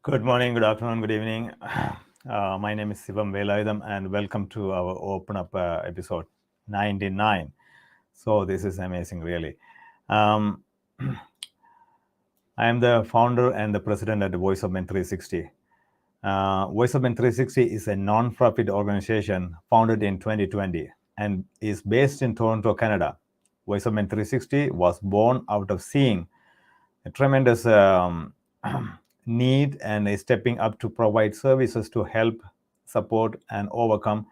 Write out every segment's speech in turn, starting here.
Good morning, good afternoon, good evening. My name is Sivam Velautham, and welcome to our Open Up episode 99. So, this is amazing, really. Um, I am the founder and the president at Voice of Men 360. Voice of Men 360 is a non profit organization founded in 2020 and is based in Toronto, Canada. Voice of Men 360 was born out of seeing a tremendous need and is stepping up to provide services to help, support, and overcome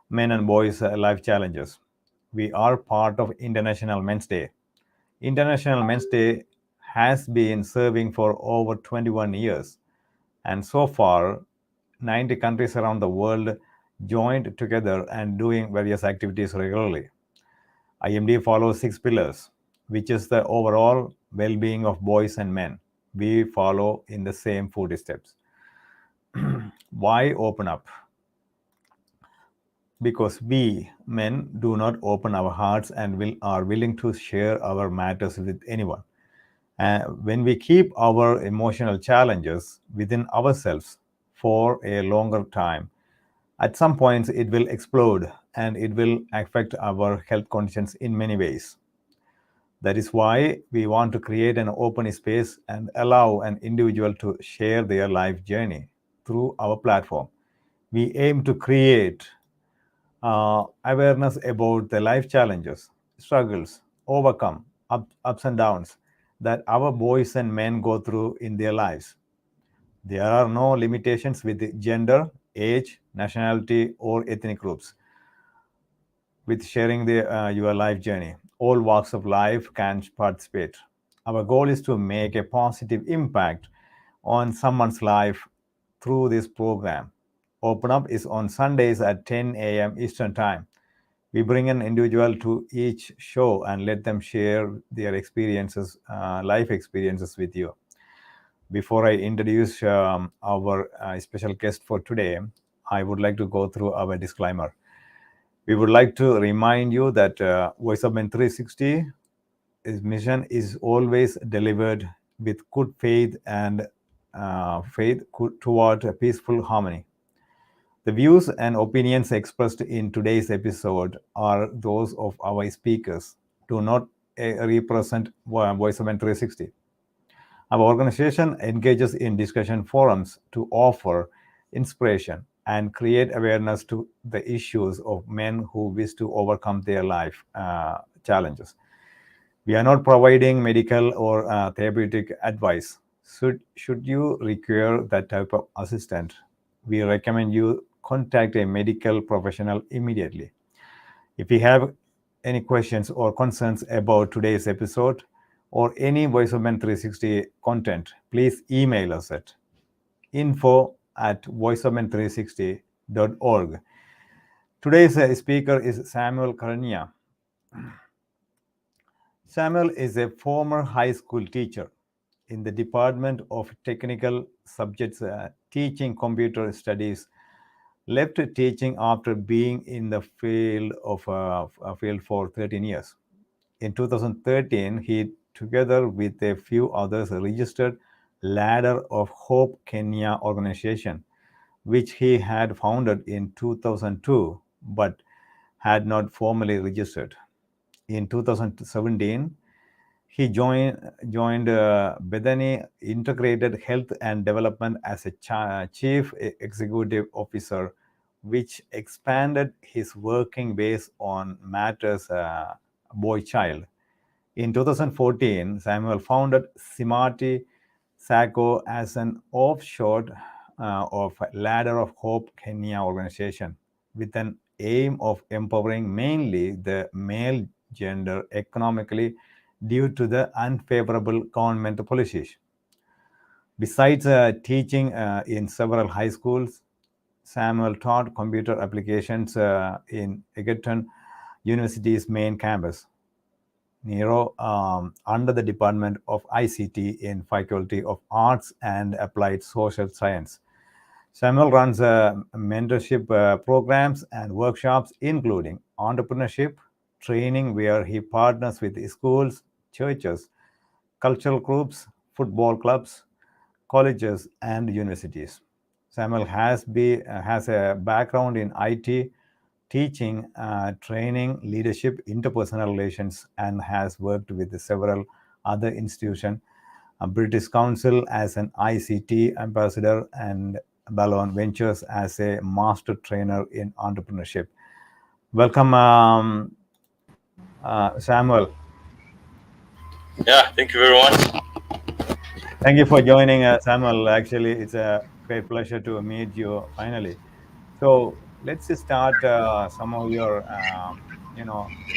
men and boys' life challenges. We are part of International Men's Day. International Men's Day has been serving for over 21 years, and so far, 90 countries around the world joined together and doing various activities regularly. IMD follows six pillars, which is the overall well being of boys and men. We follow in the same footsteps. Why open up? Because we men do not open our hearts and are willing to share our matters with anyone. When we keep our emotional challenges within ourselves for a longer time, at some points it will explode and it will affect our health conditions in many ways. That is why we want to create an open space and allow an individual to share their life journey through our platform. We aim to create awareness about the life challenges, struggles, ups and downs that our boys and men go through in their lives. There are no limitations with gender, age, nationality, or ethnic groups with sharing your life journey. All walks of life can participate. Our goal is to make a positive impact on someone's life through this program. Open Up is on Sundays at 10 a.m. Eastern Time. We bring an individual to each show and let them share their experiences, life experiences with you. Before I introduce our special guest for today, I would like to go through our disclaimer. We would like to remind you that Voice of Men 360 his mission is always delivered with good faith and toward a peaceful harmony. The views and opinions expressed in today's episode are those of our speakers, do not represent Voice of Men 360. Our organization engages in discussion forums to offer inspiration and create awareness to the issues of men who wish to overcome their life challenges. We are not providing medical or therapeutic advice. Should you require that type of assistance, we recommend you contact a medical professional immediately. If you have any questions or concerns about today's episode or any Voice of Men 360 content, please email us at info@voiceofmen360.org. Today's speaker is Samuel Karanja. Samuel is a former high school teacher in the Department of Technical Subjects, teaching computer studies. Left teaching after being in the field for 13 years. In 2013, he, together with a few others, registered Ladder of Hope Kenya organization, which he had founded in 2002 but had not formally registered. In 2017, he joined Bethany Integrated Health and Development as a chief executive officer, which expanded his working base on matters boy-child. In 2014, Samuel founded Simati Sacco as an offshoot of Ladder of Hope Kenya organization with an aim of empowering mainly the male gender economically due to the unfavorable government policies. Besides teaching in several high schools, Samuel taught computer applications in Egerton University's main campus, Nero, under the Department of ICT in Faculty of Arts and Applied Social Science. Samuel runs mentorship programs and workshops, including entrepreneurship training, where he partners with schools, churches, cultural groups, football clubs, colleges, and universities. Samuel has a background in IT, teaching, training, leadership, interpersonal relations, and has worked with several other institutions, British Council as an ICT ambassador, and Balloon Ventures as a master trainer in entrepreneurship. Welcome, Samuel. Yeah, thank you very much. Thank you for joining, Samuel. Actually, it's a great pleasure to meet you finally. So let's just start some of your,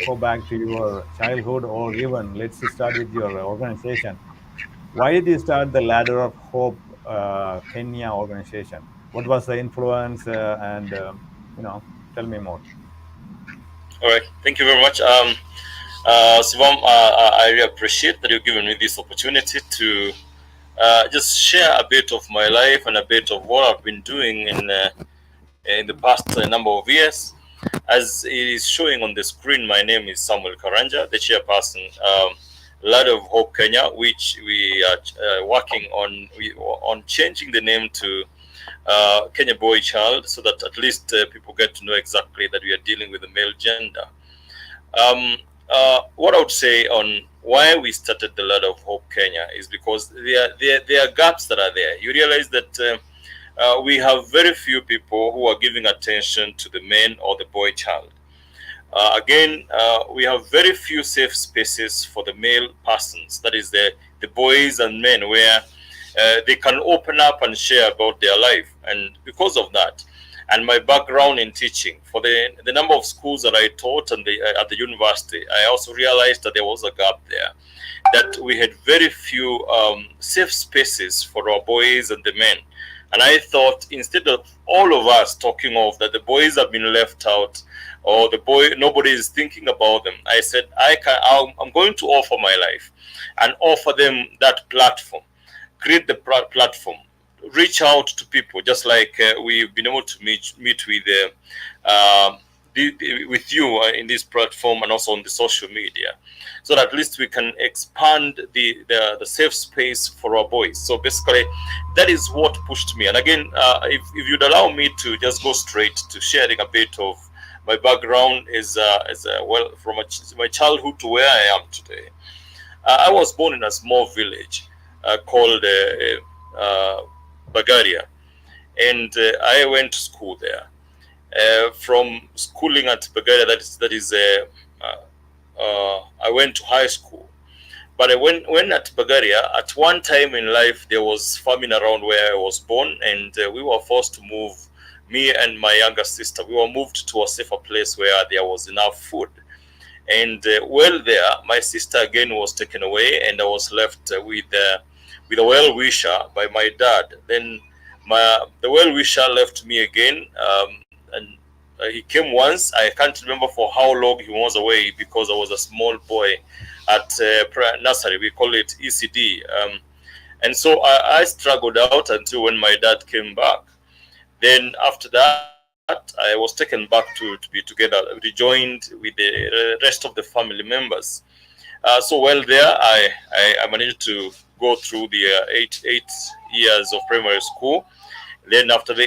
go back to your childhood, or even let's just start with your organization. Why did you start the Ladder of Hope Kenya organization? What was the influence, and tell me more. All right, thank you very much. Sivam, I really appreciate that you've given me this opportunity to just share a bit of my life and a bit of what I've been doing in the past number of years. As it is showing on the screen, my name is Samuel Karanja, the chairperson, Ladder of Hope Kenya, which we are working on changing the name to Kenya Boy Child, so that at least people get to know exactly that we are dealing with the male gender. Um, what I would say on why we started the Ladder of Hope Kenya is because there are gaps that are there. You realize that we have very few people who are giving attention to the man or the boy child. Again, we have very few safe spaces for the male persons, that is, the boys and men, where they can open up and share about their life. And because of that, and my background in teaching, for the number of schools that I taught and at the university, I also realized that there was a gap there, that we had very few safe spaces for our boys and the men. And I thought, instead of all of us talking of that the boys have been left out, or nobody is thinking about them, I said I'm going to offer my life and offer them that platform, create the platform, reach out to people, just like we've been able to meet uh, with you in this platform and also on the social media, so that at least we can expand the safe space for our boys. So basically, that is what pushed me. And again, if you'd allow me to just go straight to sharing a bit of my background, well, from my childhood to where I am today. I was born in a small village called Bagaria, and I went to school there. From schooling at Bagaria, I went to high school. But when at Bagaria, at one time in life, there was famine around where I was born, and we were forced to move. Me and my younger sister, we were moved to a safer place where there was enough food. And there, my sister again was taken away, and I was left with a well wisher by my dad. Then the well wisher left me again, and he came once. I can't remember for how long he was away, because I was a small boy at nursery. We call it ECD. And so I struggled out until when my dad came back. Then after that, I was taken back to be together, rejoined with the rest of the family members. So while there, I managed to go through the 8 years of primary school. Then after the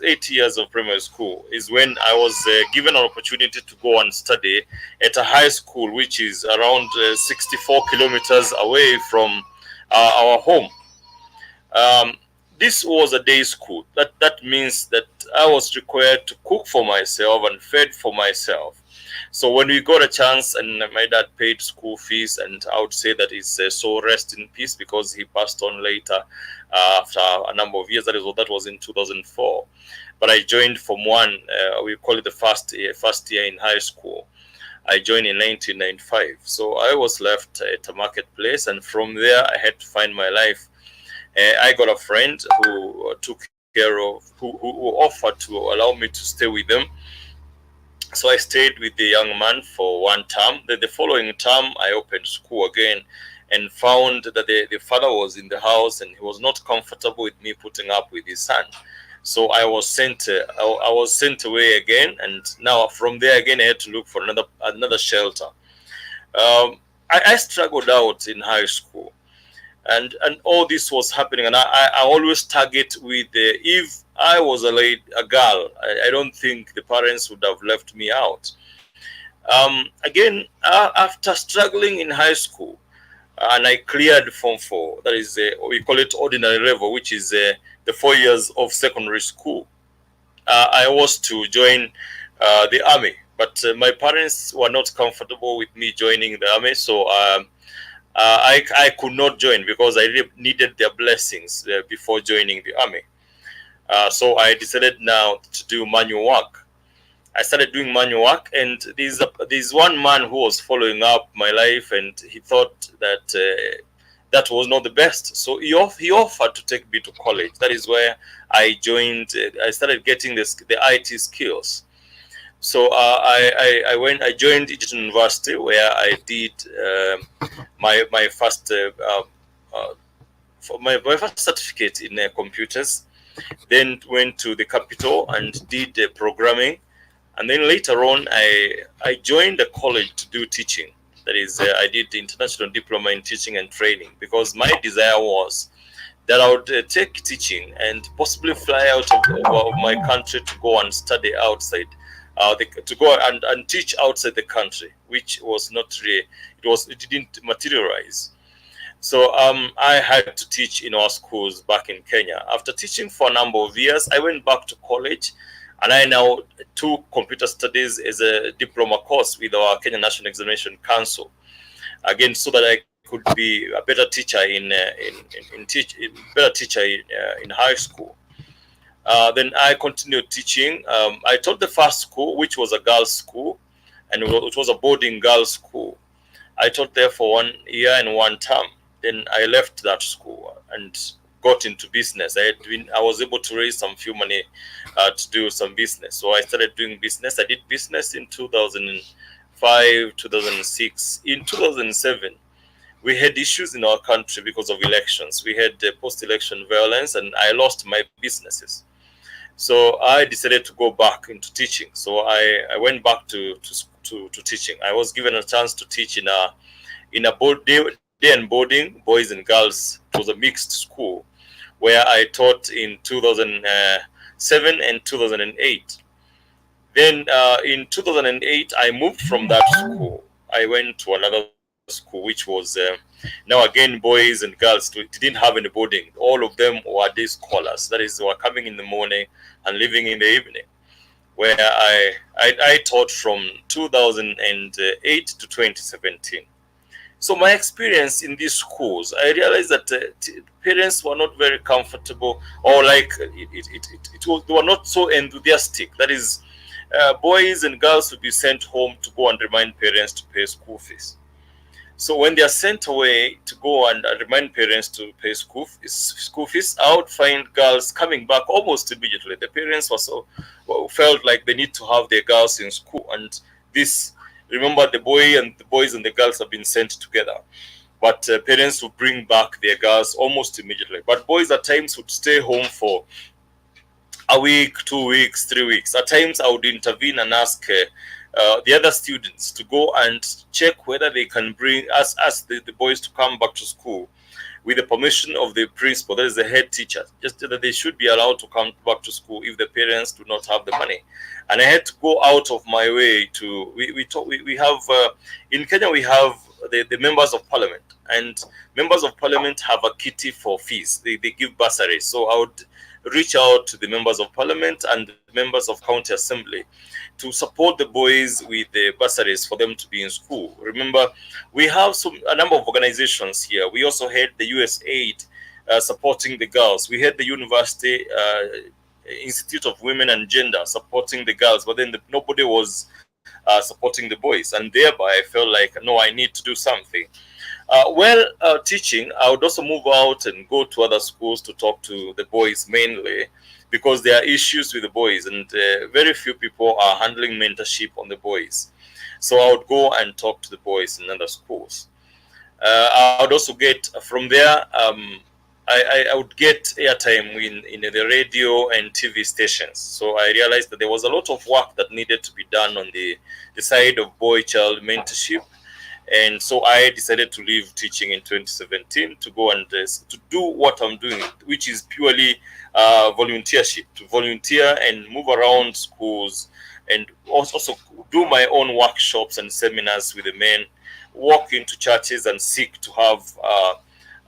8 years of primary school is when I was given an opportunity to go and study at a high school, which is around 64 kilometers away from our home. Um, this was a day school. That means that I was required to cook for myself and fed for myself. So when we got a chance, and my dad paid school fees, and I would say that his soul rest in peace, because he passed on later after a number of years. That was in 2004. But I joined Form 1. We call it the first year in high school. I joined in 1995. So I was left at a marketplace, and from there I had to find my life. I got a friend who took care of, who offered to allow me to stay with them. So I stayed with the young man for one term. Then the following term, I opened school again and found that the father was in the house, and he was not comfortable with me putting up with his son. So I was sent. I was sent away again, and now from there again, I had to look for another shelter. I struggled out in high school. and all this was happening, and I always target with if I was a girl, I don't think the parents would have left me out. Again, after struggling in high school, and I cleared Form 4, that is, we call it ordinary level, which is the 4 years of secondary school. I was to join the army, but my parents were not comfortable with me joining the army, so I could not join because I really needed their blessings before joining the army. So I decided now to do manual work. I started doing manual work, and there's one man who was following up my life, and he thought that that was not the best. So he offered to take me to college. That is where I joined. I started getting the IT skills. So I joined Egerton University, where I did my first my first certificate in computers. Then went to the capital and did programming, and then later on I joined a college to do teaching. That is, I did the international diploma in teaching and training, because my desire was that I would take teaching and possibly fly out of my country to go and study outside, to go and teach outside the country, which was not really, it didn't materialize. So I had to teach in our schools back in Kenya. After teaching for a number of years, I went back to college, and I now took computer studies as a diploma course with our Kenya National Examination Council. Again, so that I could be a better teacher in high school. Then I continued teaching. I taught the first school, which was a girls' school, and it was a boarding girls' school. I taught there for 1 year and 1 term. Then I left that school and got into business. I was able to raise some few money to do some business. So I started doing business. I did business in 2005, 2006. In 2007, we had issues in our country because of elections. We had post-election violence, and I lost my businesses. So I decided to go back into teaching. So I went back to teaching. I was given a chance to teach in a day and boarding, boys and girls. It was a mixed school where I taught in 2007 and 2008. Then in 2008, I moved from that school. I went to another school, which was now again boys and girls. It didn't have any boarding. All of them were day scholars. That is, they were coming in the morning and leaving in the evening, where I taught from 2008 to 2017. So my experience in these schools, I realized that parents were not very comfortable, or like they were not so enthusiastic. That is, boys and girls would be sent home to go and remind parents to pay school fees. So when they are sent away to go and remind parents to pay school fees, I would find girls coming back almost immediately. The parents felt like they need to have their girls in school, and this. Remember, the boys and the girls have been sent together, but parents would bring back their girls almost immediately. But boys at times would stay home for a week, 2 weeks, 3 weeks. At times, I would intervene and ask the other students to go and check whether they can ask the boys to come back to school with the permission of the principal, that is the head teacher, just that they should be allowed to come back to school if the parents do not have the money. And I had to go out of my way to, we have, in Kenya, we have the members of parliament, and members of parliament have a kitty for fees. They give bursaries. So I would reach out to the members of parliament and the members of county assembly to support the boys with the bursaries for them to be in school. Remember, we have a number of organizations here. We also had the USAID supporting the girls. We had the University Institute of Women and Gender supporting the girls, but then nobody was supporting the boys. And thereby, I felt like, no, I need to do something. Teaching, I would also move out and go to other schools to talk to the boys mainly, because there are issues with the boys, and very few people are handling mentorship on the boys. So I would go and talk to the boys in other schools. I would also get from there, I would get airtime in the radio and TV stations. So I realized that there was a lot of work that needed to be done on the side of boy-child mentorship. And so I decided to leave teaching in 2017 to go and to do what I'm doing, which is purely volunteership, to volunteer and move around schools, and also do my own workshops and seminars with the men, walk into churches and seek to have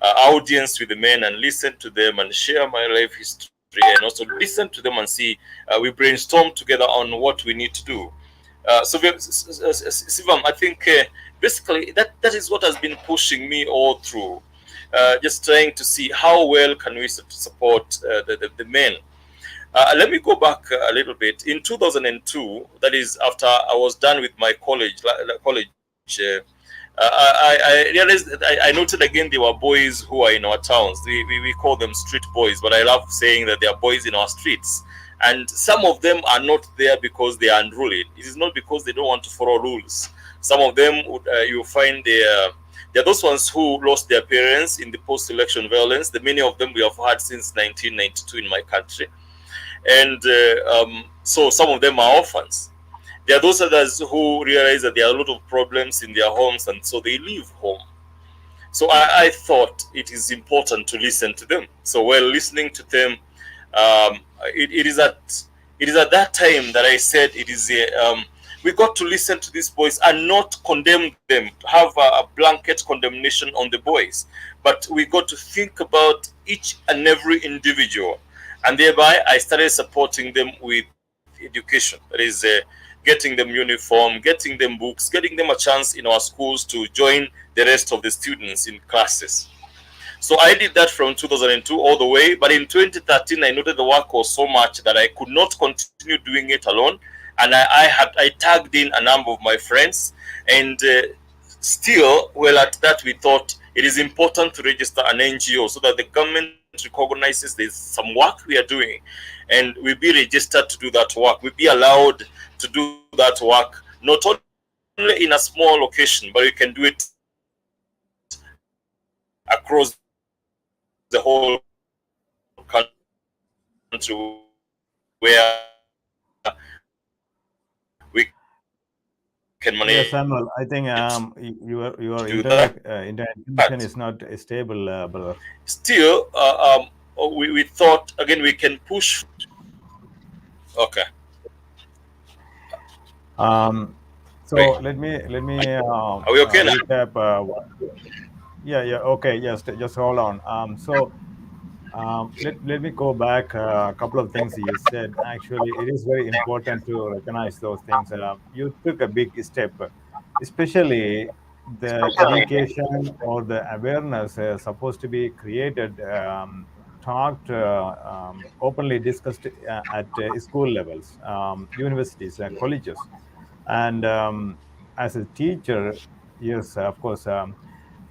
audience with the men and listen to them and share my life history, and also listen to them and see we brainstorm together on what we need to do. Sivam, I think basically that is what has been pushing me all through, just trying to see how well can we support the men. Let me go back a little bit. In 2002, that is after I was done with my college. I realized that I noted again there were boys who are in our towns. We call them street boys, but I love saying that they are boys in our streets. And some of them are not there because they are unruly. It is not because they don't want to follow rules. Some of them, you find they're those ones who lost their parents in the post-election violence. The many of them we have had since 1992 in my country. And so some of them are orphans. There are those others who realize that there are a lot of problems in their homes, and so they leave home. So I thought it is important to listen to them. So while listening to them, it is at that time that I said it is we got to listen to these boys and not condemn them, have a blanket condemnation on the boys, but we got to think about each and every individual, and thereby I started supporting them with education. That is getting them uniform, getting them books, getting them a chance in our schools to join the rest of the students in classes. So I did that from 2002 all the way. But in 2013, I noted the work was so much that I could not continue doing it alone. And I tagged in a number of my friends. And still, well, at that, we thought it is important to register an NGO so that the government recognizes there's some work we are doing. And we be registered to do that work. We be allowed to do that work, not only in a small location, but we can do it across the whole country, where we can Yeah, manage Samuel, I think to your do that. internet connection is not stable, brother. Still, we thought again we can push. Okay, Um, so right. let me Are we okay now? recap. Yeah, okay, yes, just hold on. Let me go back a couple of things you said. Actually, it is very important to recognize those things. You took a big step, especially the education or the awareness supposed to be created, talked, openly discussed at school levels, universities, colleges, and as a teacher, yes, of course.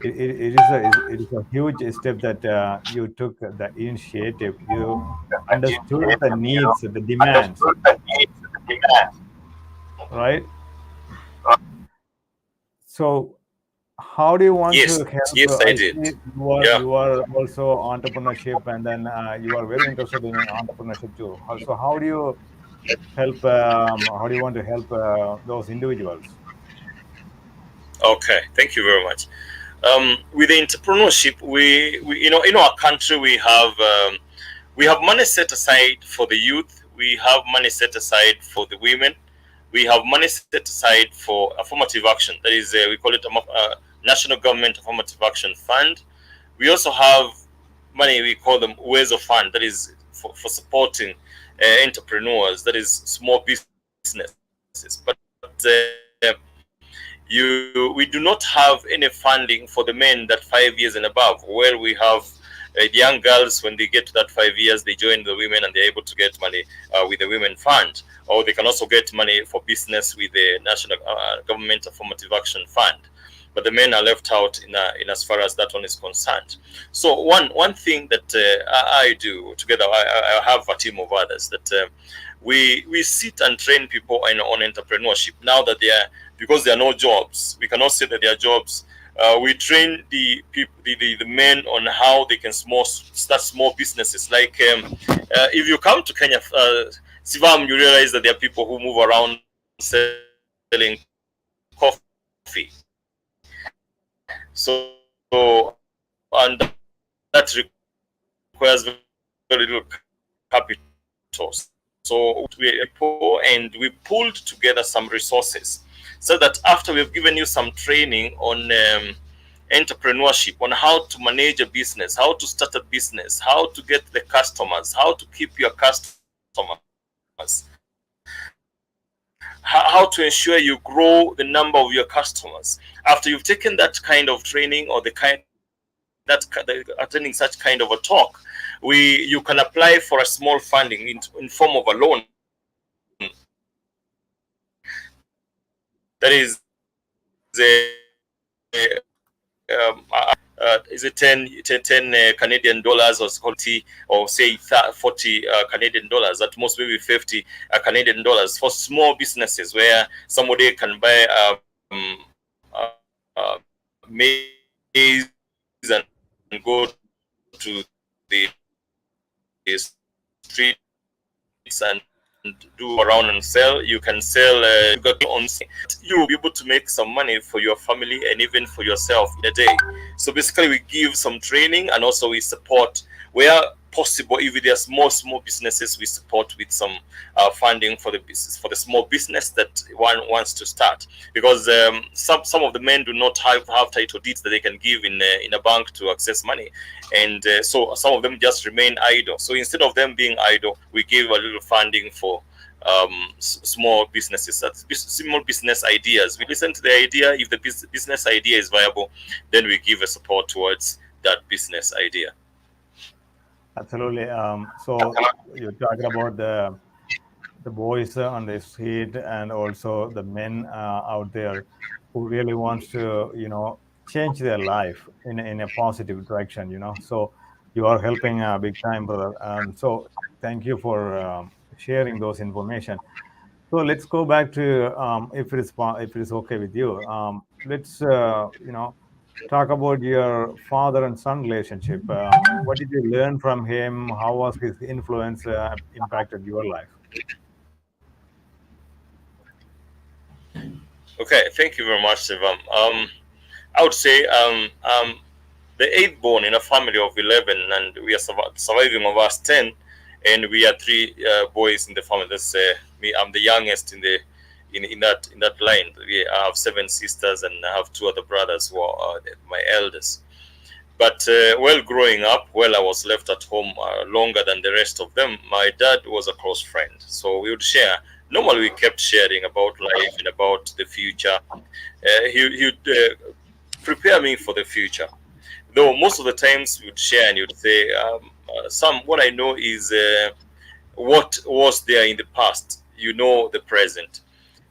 It is a huge step that you took the initiative. You understood the needs, the demands, right? So, how do you want to help? Yes, I I did. see Yeah. you are also entrepreneurship, and then you are very interested in entrepreneurship too. So, how do you help? How do you want to help those individuals? Okay. Thank you very much. With the entrepreneurship, we in our country we have money set aside for the youth. We have money set aside for the women. We have money set aside for affirmative action. That is, we call it a national government affirmative action fund. We also have money, we call them ways of fund. That is for supporting entrepreneurs. That is small businesses. But we do not have any funding for the men that 5 years and above, where we have the young girls, when they get to that 5 years, they join the women and they're able to get money with the women fund, or they can also get money for business with the national government affirmative action fund. But the men are left out in as far as that one is concerned. So one thing that I do together, I have a team of others that we sit and train people on entrepreneurship. Now that they are, because there are no jobs, we cannot say that there are jobs. We train the people, the men on how they can start small businesses. Like if you come to Kenya, Sivam, you realize that there are people who move around selling coffee. There are people who move around So, and that requires very little capital. So we people and we pulled together some resources so that after we've given you some training on entrepreneurship, on how to manage a business, how to start a business, how to get the customers, how to keep your customers, how to ensure you grow the number of your customers. After you've taken that kind of training or attending such kind of a talk, you can apply for a small funding in form of a loan. That is is it 10 Canadian dollars or quality, or say 40 Canadian dollars, at most maybe 50 Canadian dollars for small businesses where somebody can buy maize and go to the streets and do around and sell. You can sell sugar cane on sale. You will be able to make some money for your family and even for yourself in a day. So basically, we give some training and also we support where possible. If there's small businesses, we support with some funding for the business, for the small business that one wants to start. Because some of the men do not have title deeds that they can give in a bank to access money, and so some of them just remain idle. So instead of them being idle, we give a little funding for small businesses, that's small business ideas. We listen to the idea. If the business idea is viable, then we give a support towards that business idea. Absolutely. So you're talking about the boys on the street and also the men out there who really wants to change their life in a positive direction. So you are helping big time, brother. So thank you for sharing those information. So let's go back to if it is okay with you. Let's talk about your father and son relationship. What did you learn from him? How was his influence impacted your life? Okay, thank you very much, Sivam. I would say the eighth born in a family of 11, and we are surviving of us 10, and we are three boys in the family. That's me. I'm the youngest in that line. I have seven sisters, and I have two other brothers who are my eldest. But while growing up, while I was left at home longer than the rest of them, my dad was a close friend. So we would share. Normally, we kept sharing about life and about the future. He'd prepare me for the future. Though most of the times we would share and he would say, "Some what I know is what was there in the past. You know the present."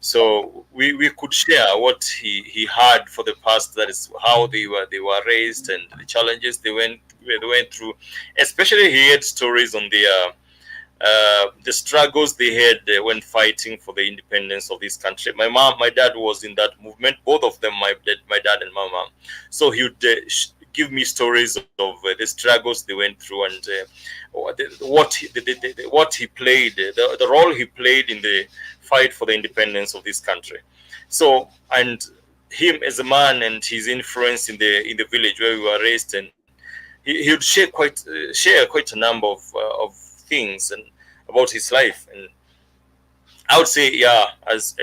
So we could share what he had for the past. That is how they were raised and the challenges they went through. Especially he had stories on the struggles they had when fighting for the independence of this country. My dad was in that movement. Both of them, my dad and my mom. So he would give me stories of the struggles they went through and what he played, the role he played in the fight for the independence of this country. So, and him as a man and his influence in the village where we were raised, and he would share quite a number of things and about his life. And I would say, yeah, as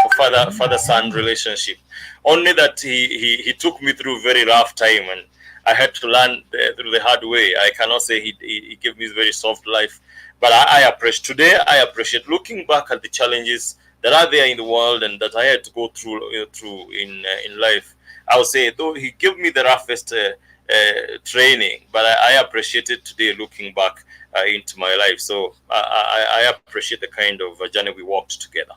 for father son relationship, only that he took me through a very rough time, and I had to learn through the hard way. I cannot say he gave me a very soft life, but I appreciate today. I appreciate looking back at the challenges that are there in the world and that I had to go through in life. I would say though he gave me the roughest training, but I appreciate it today looking back into my life. So I appreciate the kind of journey we walked together.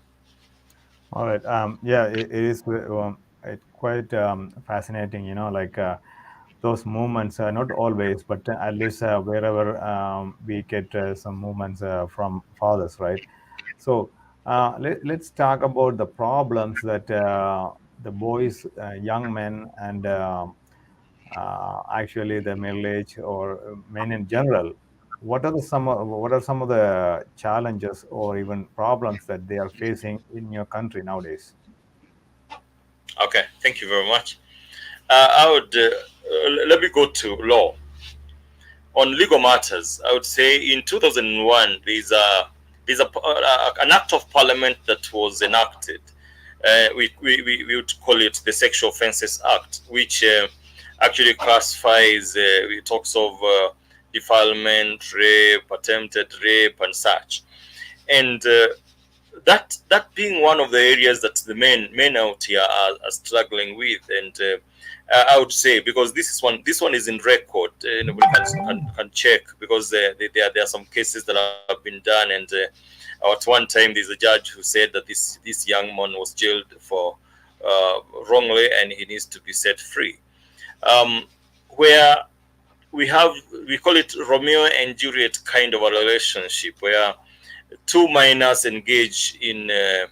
All right. Yeah, it is quite fascinating. Like those moments. Not always, but at least wherever we get some moments from fathers, right? So let's talk about the problems that the boys, young men, and actually the middle age or men in general. What are some of the challenges or even problems that they are facing in your country nowadays? Okay, thank you very much. I would let me go to law. On legal matters, I would say in 2001 there's an act of parliament that was enacted. We would call it the Sexual Offences Act, which actually classifies, it talks of defilement, rape, attempted rape, and such. And that being one of the areas that the men out here are struggling with, and I would say, because this one is in record, nobody can check, because there are some cases that have been done, and at one time there's a judge who said that this young man was jailed for wrongly, and he needs to be set free. um, where we call it Romeo and Juliet kind of a relationship, where two minors engage in a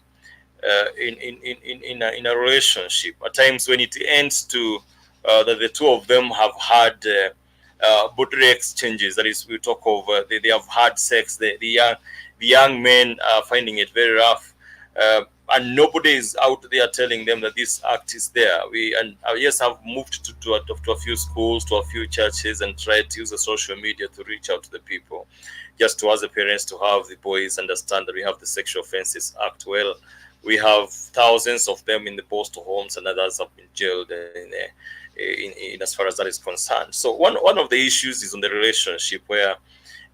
relationship. At times, when it ends to that the two of them have had bodily exchanges, that is, we talk of they have had sex. The young men are finding it very rough. And nobody is out there telling them that this act is there. We and yes, have moved to a few schools, to a few churches, and tried to use the social media to reach out to the people, just to ask the parents to have the boys understand that we have the Sexual Offences Act. Well, we have thousands of them in the postal homes, and others have been jailed in as far as that is concerned. So one of the issues is on the relationship, where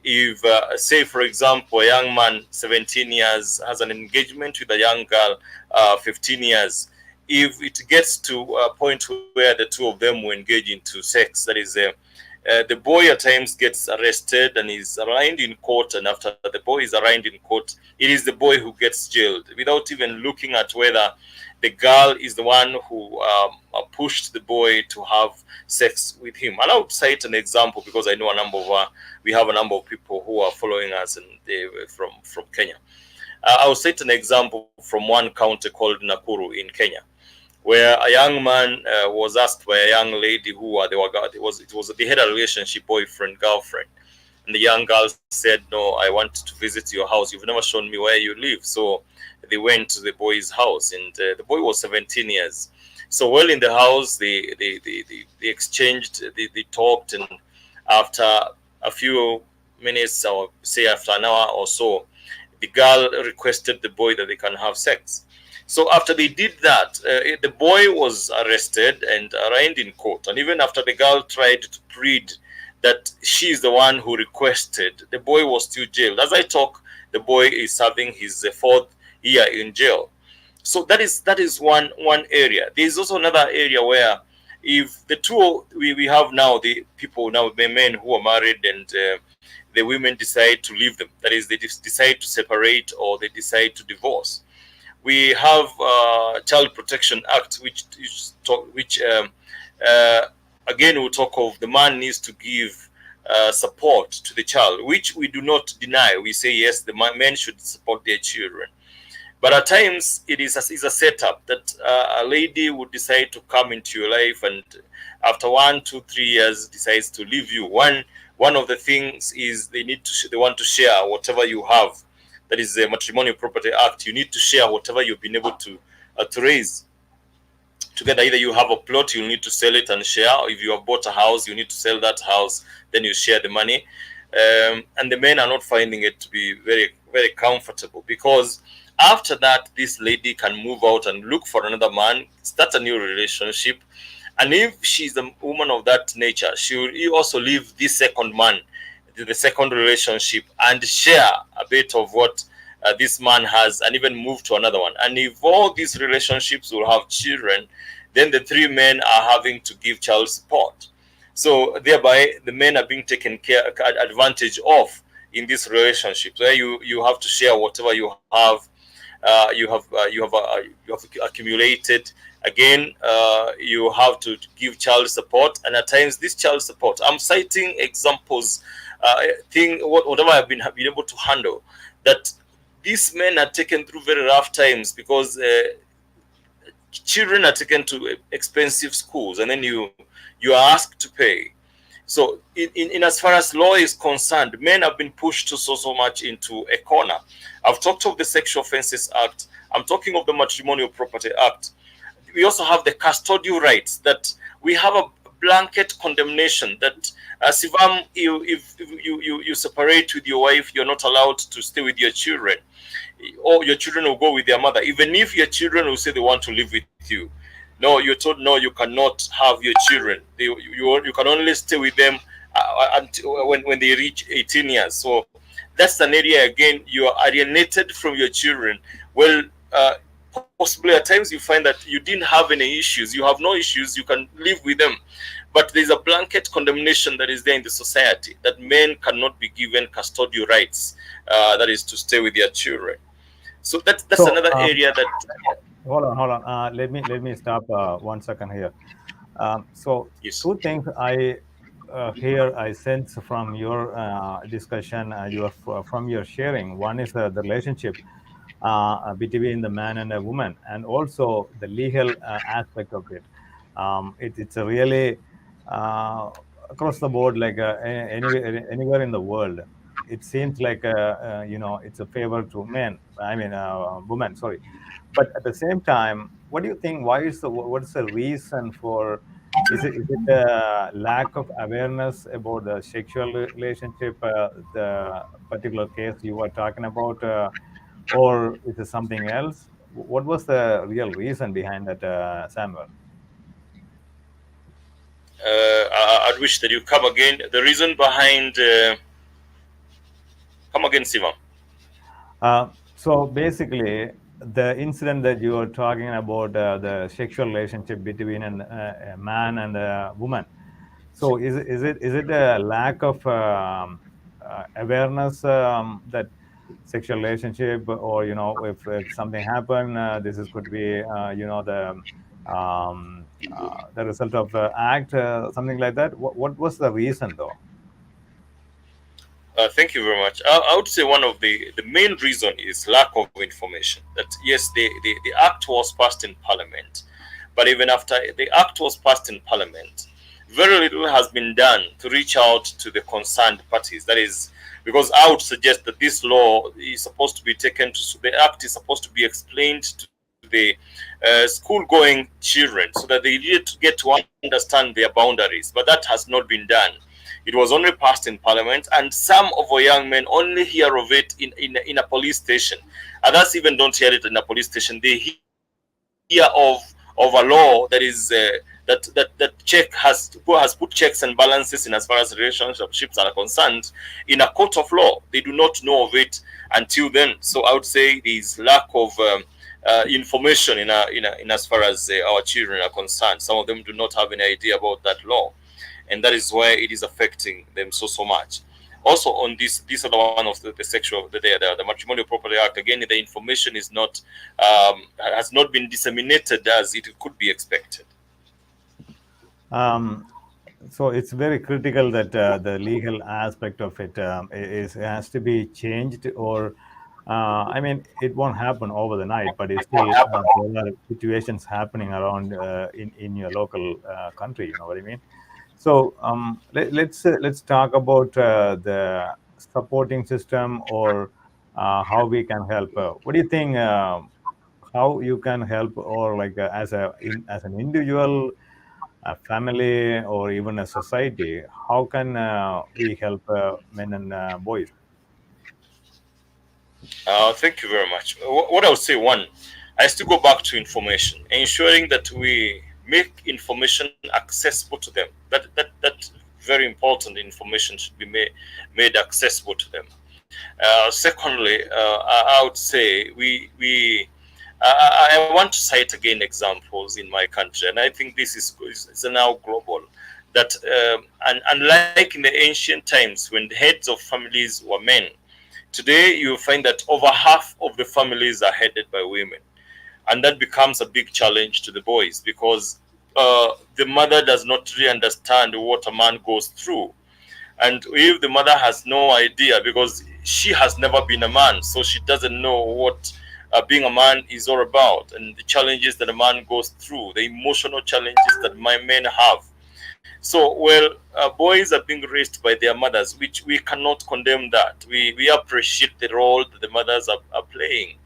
if say for example a young man 17 years has an engagement with a young girl 15 years, if it gets to a point where the two of them will engage into sex, that is the boy at times gets arrested and is arraigned in court, and after the boy is arraigned in court, it is the boy who gets jailed, without even looking at whether the girl is the one who pushed the boy to have sex with him. And I would cite an example, because I know we have a number of people who are following us, and they were from Kenya. I will cite an example from one county called Nakuru in Kenya, where a young man was asked by a young lady who they had a relationship, boyfriend girlfriend, and the young girl said, "No, I want to visit your house. You've never shown me where you live." So they went to the boy's house, and the boy was 17 years. So while in the house, they exchanged, they talked, and after a few minutes, or say after an hour or so, the girl requested the boy that they can have sex. So after they did that, the boy was arrested and arraigned in court. And even after the girl tried to plead that she is the one who requested, the boy was still jailed. As I talk, the boy is serving his fourth year in jail. So that is one area. There is also another area where, if the two we have now, the people now, the men who are married, and the women decide to leave them, that is, they decide to separate, or they decide to divorce, we have Child Protection Act, which again will talk of the man needs to give support to the child, which we do not deny. We say yes, the men should support their children. But at times it is a setup that a lady would decide to come into your life, and after 1, 2, 3 years decides to leave you. One of the things is they want to share whatever you have. That is the Matrimonial Property Act. You need to share whatever you've been able to raise together. Either you have a plot, you need to sell it and share. Or if you have bought a house, you need to sell that house, then you share the money. And the men are not finding it to be very, very comfortable, because after that, this lady can move out and look for another man, start a new relationship. And if she's a woman of that nature, she will also leave this second man, the second relationship, and share a bit of what this man has, and even move to another one. And if all these relationships will have children, then the three men are having to give child support. So thereby, the men are being taken advantage of in these relationships, where you have to share whatever you have. You have accumulated. Again, you have to give child support, and at times this child support, I'm citing examples, whatever I've been able to handle, that these men are taken through very rough times, because children are taken to expensive schools, and then you are asked to pay. So in as far as law is concerned, men have been pushed so much into a corner. I've talked of the Sexual Offences Act. I'm talking of the Matrimonial Property Act. We also have the custodial rights, that we have a blanket condemnation that Sivam, if you separate with your wife, you're not allowed to stay with your children, or your children will go with their mother, even if your children will say they want to live with you. No, you're told no, you cannot have your children. You can only stay with them until when they reach 18 years. So that's an area again you are alienated from your children. Well, possibly at times you find that you didn't have any issues. You have no issues. You can live with them, but there's a blanket condemnation that is there in the society that men cannot be given custodial rights. That is to stay with their children. So that's So, another area that. hold on. Let me stop 1 second here. So, Yes. two things I here I sense from your discussion, from your sharing. One is the relationship between the man and a woman, and also the legal aspect of it. It's a really across the board, like anywhere in the world. It seems like it's a favor to men. I mean, women. Sorry, but at the same time, what do you think? What's the reason for? Is it a lack of awareness about the sexual relationship, the particular case you were talking about, or is it something else? What was the real reason behind that, Samuel? I'd wish that you come again. The reason behind come again, Sivam. So basically, the incident that you are talking about, the sexual relationship between a man and a woman. So is it a lack of awareness that sexual relationship, or if something happened, this is could be the result of act, something like that. What was the reason though? Thank you very much. I would say one of the main reason is lack of information. That yes, the act was passed in Parliament, but even after the act was passed in Parliament, very little has been done to reach out to the concerned parties. That is because I would suggest that this law is supposed to be taken to the act is supposed to be explained to the school-going children so that they get to understand their boundaries. But that has not been done. It was only passed in Parliament, and some of our young men only hear of it in a police station. Others even don't hear it in a police station. They hear of a law that is that has put checks and balances in as far as relationships are concerned in a court of law. They do not know of it until then. So I would say there is lack of information in as far as our children are concerned. Some of them do not have any idea about that law, and that is why it is affecting them so much. Also, on this other one of the sexual the Matrimonial Property Act, again, the information is not has not been disseminated as it could be expected. Um, so it's very critical that the legal aspect of it has to be changed, or I mean, it won't happen over the night, but it's still there are situations happening around in your local country. You know what I mean? So let's talk about the supporting system, or how we can help. What do you think? How you can help, or like as an individual, a family, or even a society? How can we help men and boys? Thank you very much. What I would say, one, I still go back to information, ensuring that we make information accessible to them. That very important information should be made accessible to them. Secondly, I would say I want to cite again examples in my country, and I think this is now global. That and unlike in the ancient times when the heads of families were men, today you find that over half of the families are headed by women, and that becomes a big challenge to the boys because the mother does not really understand what a man goes through. And if the mother has no idea because she has never been a man, so she doesn't know what being a man is all about, and the challenges that a man goes through, the emotional challenges that my men have. So, well, boys are being raised by their mothers, which we cannot condemn that. We appreciate the role that the mothers are playing.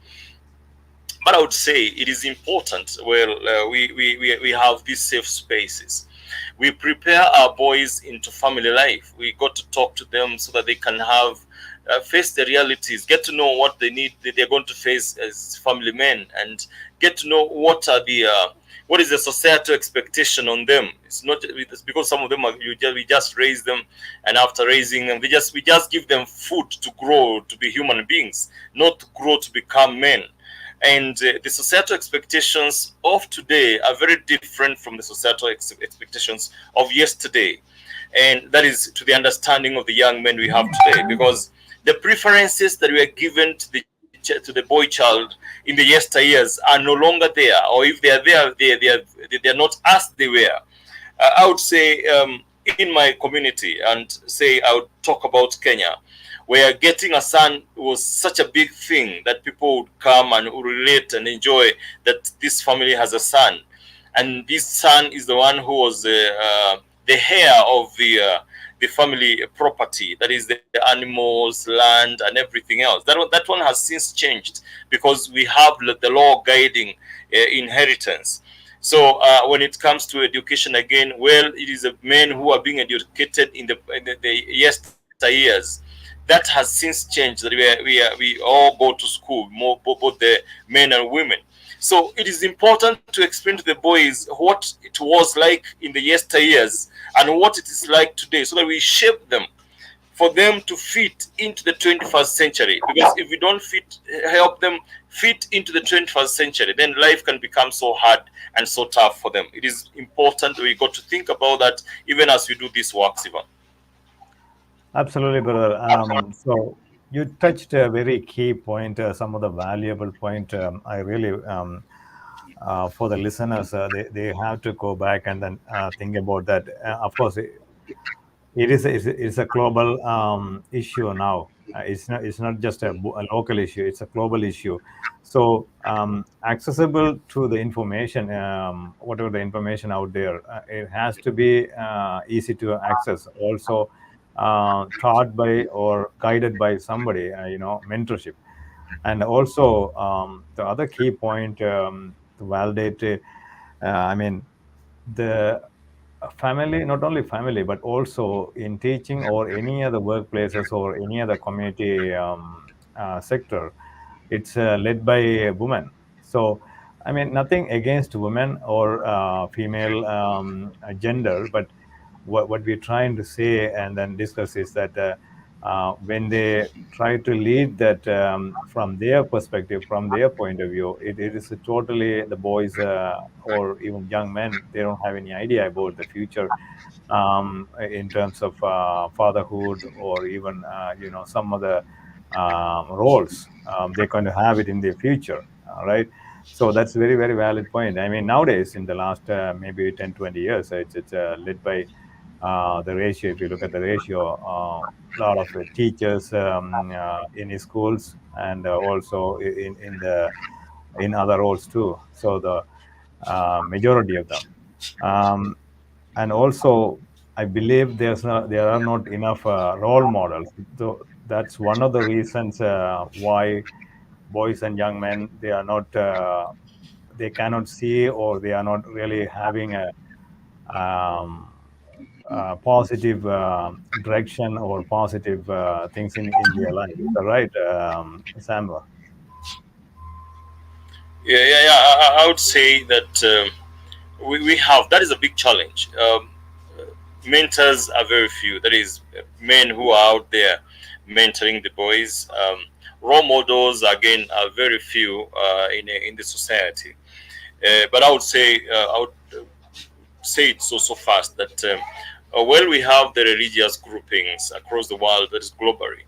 But I would say it is important. Well, we have these safe spaces. We prepare our boys into family life. We got to talk to them so that they can have face the realities, get to know what they need, they're going to face as family men, and get to know what is the societal expectation on them. It's because some of them we just raise them, and after raising them, we just give them food to grow to be human beings, not to grow to become men. And the societal expectations of today are very different from the societal expectations of yesterday, and that is to the understanding of the young men we have today, because the preferences that were given to the boy child in the yesteryears are no longer there, or if they are there, they are not as they were. I would say, in my community, and say I would talk about Kenya, where getting a son was such a big thing that people would come and would relate and enjoy that this family has a son, and this son is the one who was the heir of the family property, that is the animals, land, and everything else. That one has since changed, because we have the law guiding inheritance. So when it comes to education again, well, it is the men who are being educated in the yesteryears. That has since changed. That we all go to school, both the men and women. So it is important to explain to the boys what it was like in the yesteryears and what it is like today, so that we shape them for them to fit into the 21st century. Because if we don't help them fit into the 21st century, then life can become so hard and so tough for them. It is important we got to think about that even as we do this work, Sivam. Absolutely, brother. So you touched a very key point, some of the valuable point. I really, for the listeners, they have to go back and then think about that. Of course, it's a global issue now. It's not just a local issue. It's a global issue. So accessible to the information, whatever the information out there, it has to be easy to access. Also taught by or guided by somebody. Mentorship, and also the other key point to validate. I mean the family, not only family, but also in teaching or any other workplaces or any other community sector, it's led by a woman. So I mean nothing against women or female gender, but what we're trying to say and then discuss is that when they try to lead that from their perspective, from their point of view, it is totally the boys or even young men. They don't have any idea about the future in terms of fatherhood or even some other roles they're going to have it in their future. Right. So that's a very, very valid point. I mean, nowadays, in the last maybe 10, 20 years, it's led by the ratio. If you look at the ratio, a lot of teachers in his schools and also in other roles too. So the majority of them, um, and also I believe there are not enough role models. So that's one of the reasons why boys and young men, they cannot see, or they are not really having um, positive direction or positive things in their life. Is that right, Samuel? Yeah. I would say that we have that is a big challenge. Mentors are very few. That is, men who are out there mentoring the boys. Role models again are very few in the society. But I would say it so fast that while we have the religious groupings across the world, that is globally,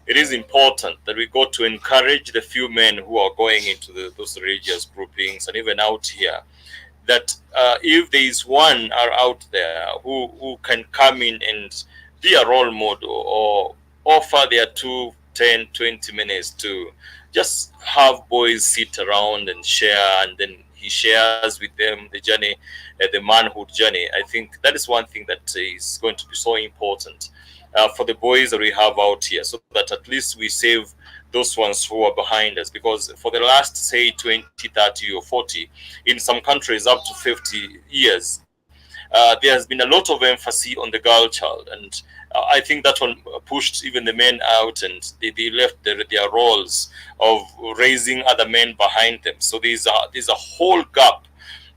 it is important that we got to encourage the few men who are going into those religious groupings and even out here, that if there is one are out there who can come in and be a role model or offer their 2, 10, 20 minutes to just have boys sit around and share, and then he shares with them the journey, the manhood journey. I think that is one thing that is going to be so important for the boys that we have out here, so that at least we save those ones who are behind us, because for the last, say, 20, 30, or 40, in some countries up to 50 years, there has been a lot of emphasis on the girl child, and I think that one pushed even the men out, and they left their roles of raising other men behind them. So there's a whole gap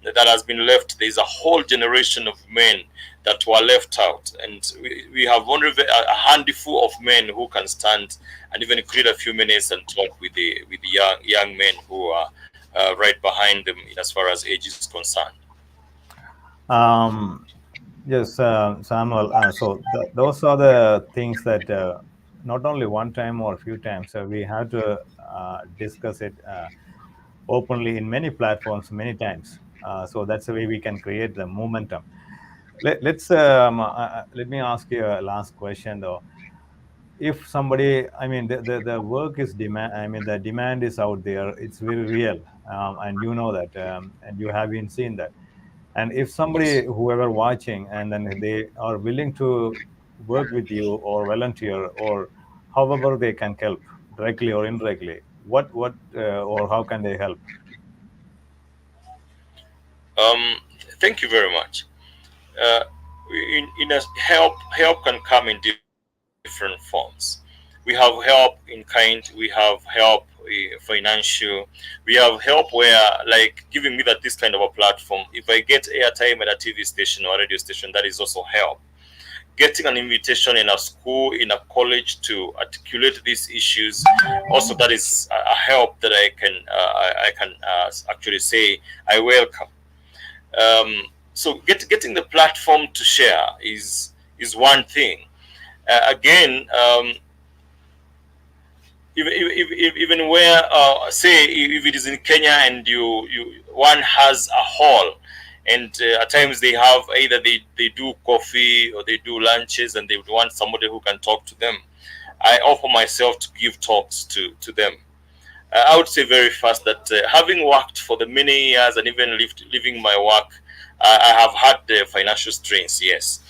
that has been left. There's a whole generation of men that were left out, and we have only a handful of men who can stand and even create a few minutes and talk with the young men who are right behind them as far as age is concerned. Um, yes, Samuel. So those are the things that not only one time or a few times we have to discuss it openly in many platforms many times. So that's the way we can create the momentum. Let me ask you a last question though. If somebody, I mean, the work is demand, I mean, the demand is out there, it's very real, and you know that, and you have been seeing that. And if somebody, Yes. whoever watching, and then they are willing to work with you or volunteer or however they can help, directly or indirectly, what or how can they help? Um, Thank you very much. Uh, in a help can come in different forms. We have help in kind. We have help financial. We have help where, like, giving me that this kind of a platform. If I get airtime at a TV station or a radio station, that is also help. Getting an invitation in a school, in a college to articulate these issues, also that is a help that I can actually say I welcome. So getting the platform to share is one thing. Again, even where, say, if it is in Kenya and you one has a hall, and at times they have either they do coffee or they do lunches, and they would want somebody who can talk to them. I offer myself to give talks to them. I would say very fast that having worked for the many years and even living my work, I have had the financial strains, yes.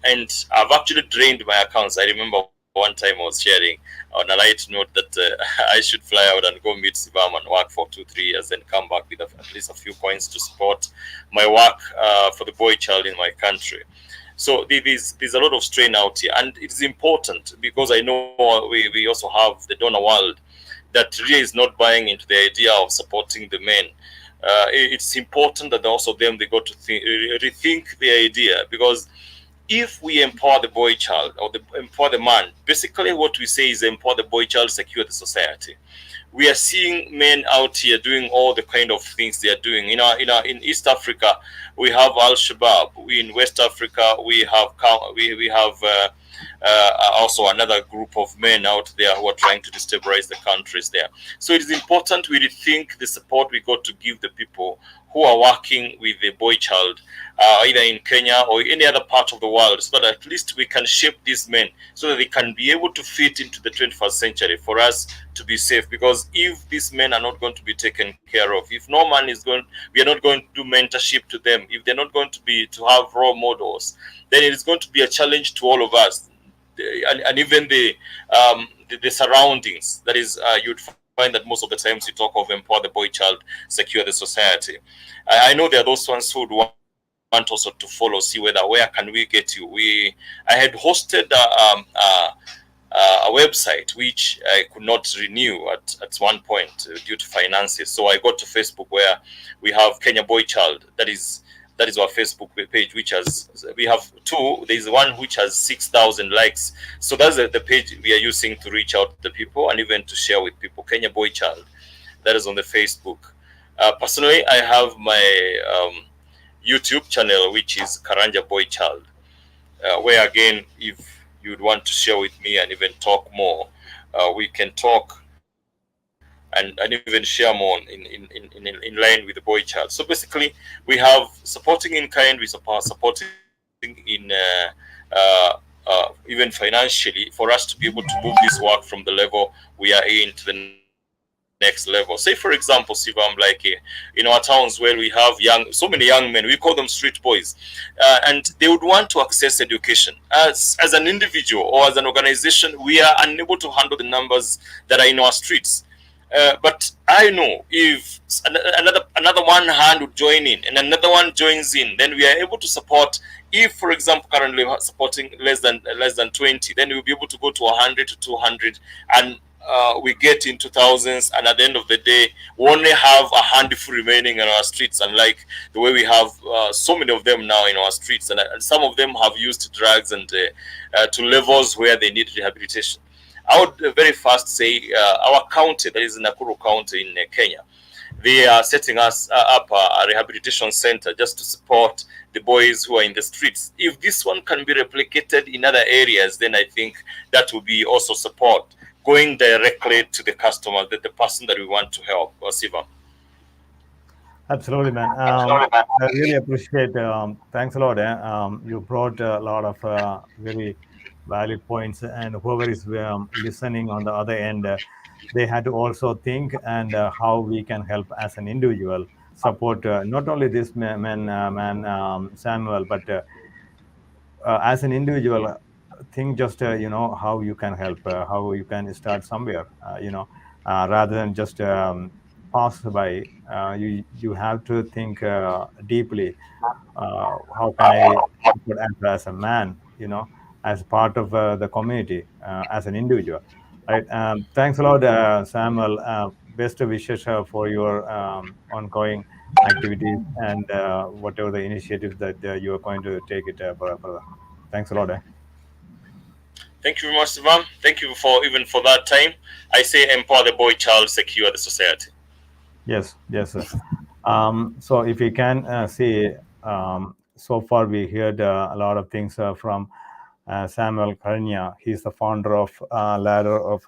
And I've actually drained my accounts. I remember one time I was sharing on a light note that I should fly out and go meet Sivam and work for 2 3 years and come back with at least a few coins to support my work for the boy child in my country. So there's a lot of strain out here, and it's important because I know we also have the donor world that really is not buying into the idea of supporting the men. It's important that also them they got to rethink the idea, because if we empower the boy child or empower the man, basically what we say is empower the boy child, secure the society. We are seeing men out here doing all the kind of things they are doing. In East Africa, we have Al Shabaab. In West Africa, we have also another group of men out there who are trying to destabilize the countries there. So it is important we rethink the support we got to give the people who are working with the boy child, either in Kenya or any other part of the world, so that at least we can shape these men so that they can be able to fit into the 21st century for us to be safe. Because if these men are not going to be taken care of, if no man is going, we are not going to do mentorship to them, if they're not going to have role models, then it is going to be a challenge to all of us, and even the surroundings. That is, you'd find that most of the times you talk of empower the boy child, secure the society. I know there are those ones who would want also to follow, see where can we get you. I had hosted a website which I could not renew at one point due to finances. So I got to Facebook, where we have Kenya Boy Child. That is our Facebook page, which we have two. There is one which has 6,000 likes. So that's the page we are using to reach out to the people and even to share with people. Kenya Boy Child. That is on the Facebook. Personally, I have my YouTube channel, which is Karanja Boy Child, where again, if you'd want to share with me and even talk more, we can talk and even share more in line with the boy child. So basically, we have supporting in kind, we supporting in even financially, for us to be able to move this work from the level we are in to the next level. next level. Say, for example, Sivam, like in our towns where we have so many young men, we call them street boys, and they would want to access education. As an individual or as an organization, we are unable to handle the numbers that are in our streets. But I know if another one hand would join in and another one joins in, then we are able to support. If, for example, currently supporting less than 20, then we'll be able to go to 100 to 200, and we get into thousands. And at the end of the day, we only have a handful remaining in our streets, unlike the way we have so many of them now in our streets, and some of them have used drugs and to levels where they need rehabilitation. I would very fast say our county, that is Nakuru County in Kenya, they are setting us up a rehabilitation center just to support the boys who are in the streets. If this one can be replicated in other areas, then I think that will be also support going directly to the customer, the person that we want to help. Or Siva. Absolutely, man. I really appreciate. Thanks a lot. You brought a lot of very valid points, and whoever is listening on the other end, they had to also think and how we can help as an individual support not only this man Samuel, but as an individual, think just how you can help, how you can start somewhere, rather than just pass by. You have to think deeply. How can I support as a man, as part of the community, as an individual, right? Thanks a lot, Samuel. Best wishes for your ongoing activities and whatever the initiatives that you are going to take it further. Thanks a lot. Thank you very much, Sivam. Thank you for even for that time. I say empower the boy child, secure the society. Yes, yes, sir. So if you can see, so far we heard a lot of things from Samuel Karanja. He's the founder of Ladder of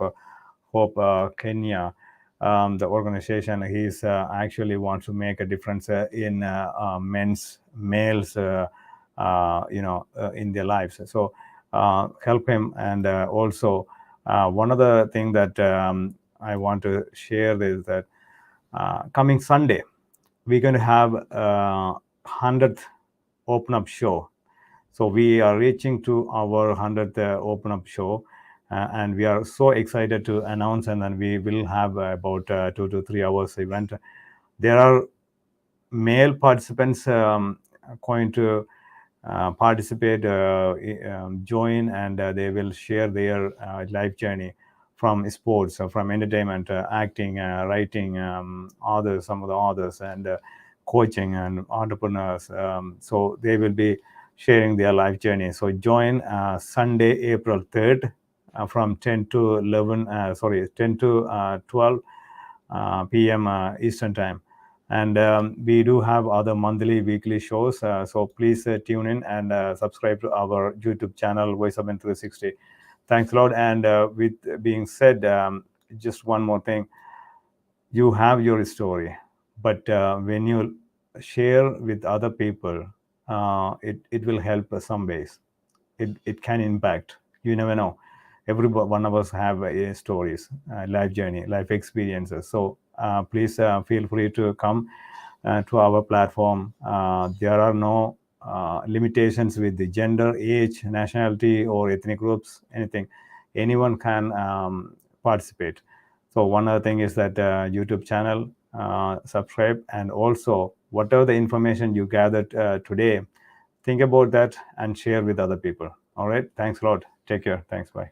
Hope Kenya, the organization. He's actually wants to make a difference in males, in their lives. So help him. And also, one other thing that I want to share is that coming Sunday, we're going to have 100th open up show. So we are reaching to our 100th open up show, and we are so excited to announce. And then we will have about 2 to 3 hours event. There are male participants going to participate, join, and they will share their life journey from sports, from entertainment, acting, writing, others, some of the others, and coaching and entrepreneurs. So they will be sharing their life journey. So join Sunday, April 3rd, from 10 to 11, 10 to 12 p.m. Eastern time. And we do have other monthly, weekly shows. So please tune in and subscribe to our YouTube channel, Voice of Men 360. Thanks a lot. And with being said, just one more thing. You have your story, but when you share with other people, it will help some ways. It can impact. You never know. Every one of us have stories, life journey, life experiences. So please feel free to come to our platform. There are no limitations with the gender, age, nationality, or ethnic groups, anything. Anyone can participate. So one other thing is that YouTube channel, subscribe, and also whatever the information you gathered today, think about that and share with other people. All right. Thanks a lot. Take care. Thanks. Bye.